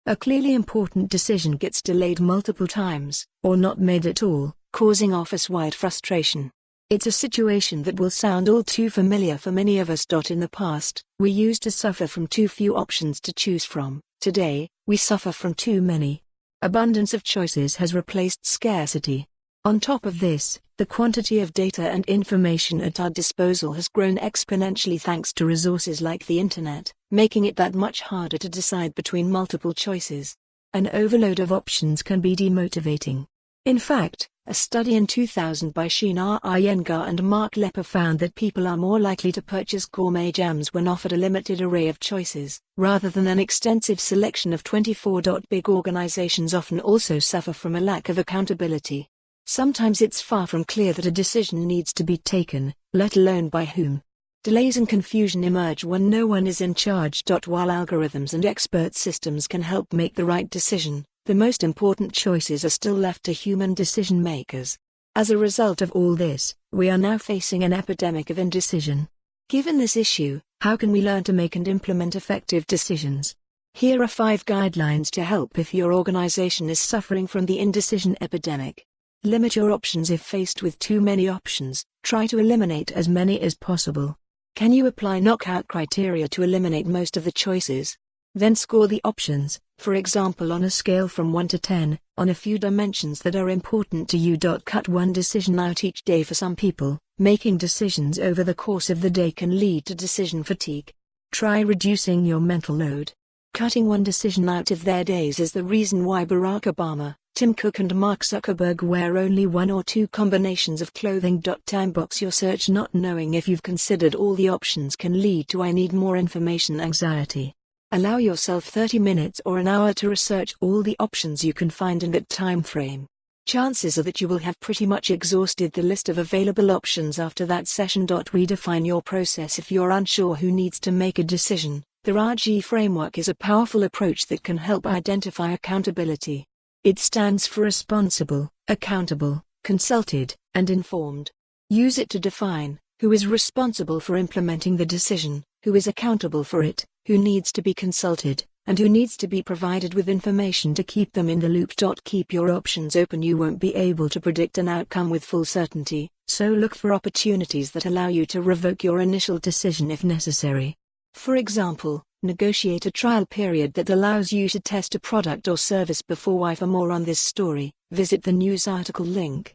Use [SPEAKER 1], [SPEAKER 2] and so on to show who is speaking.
[SPEAKER 1] A clearly important decision gets delayed multiple times, or not made at all, causing office-wide frustration. It's a situation that will sound all too familiar for many of us. In the past, we used to suffer from too few options to choose from. Today, we suffer from too many. Abundance of choices has replaced scarcity. On top of this, the quantity of data and information at our disposal has grown exponentially thanks to resources like the internet, making it that much harder to decide between multiple choices. An overload of options can be demotivating. In fact, a study in 2000 by Sheena, Iyengar and Lepper found that people are more likely to purchase gourmet gems when offered a limited array of choices, rather than an extensive selection of 24. Big organizations often also suffer from a lack of accountability. Sometimes it's far from clear that a decision needs to be taken, let alone by whom. Delays and confusion emerge when no one is in charge. While algorithms and expert systems can help make the right decision, the most important choices are still left to human decision makers. As a result of all this, we are now facing an epidemic of indecision. Given this issue, how can we learn to make and implement effective decisions? Here are 5 guidelines to help if your organization is suffering from the indecision epidemic. Limit your options. If faced with too many options, try to eliminate as many as possible. Can you apply knockout criteria to eliminate most of the choices? Then score the options, for example on a scale from 1 to 10, on a few dimensions that are important to you. Cut 1 decision out each day. For some people, making decisions over the course of the day can lead to decision fatigue. Try reducing your mental load. Cutting 1 decision out of their days is the reason why Barack Obama, Tim Cook and Mark Zuckerberg wear only 1 or 2 combinations of clothing. Time box your search. Not knowing if you've considered all the options can lead to I need more information anxiety. Allow yourself 30 minutes or an hour to research all the options you can find in that time frame. Chances are that you will have pretty much exhausted the list of available options after that session. Redefine your process. If you're unsure who needs to make a decision, the RG framework is a powerful approach that can help identify accountability. It stands for responsible, accountable, consulted, and informed. Use it to define who is responsible for implementing the decision, who is accountable for it, who needs to be consulted, and who needs to be provided with information to keep them in the loop. Keep your options open. You won't be able to predict an outcome with full certainty, so look for opportunities that allow you to revoke your initial decision if necessary. For example, negotiate a trial period that allows you to test a product or service before. For more on this story, visit the news article link.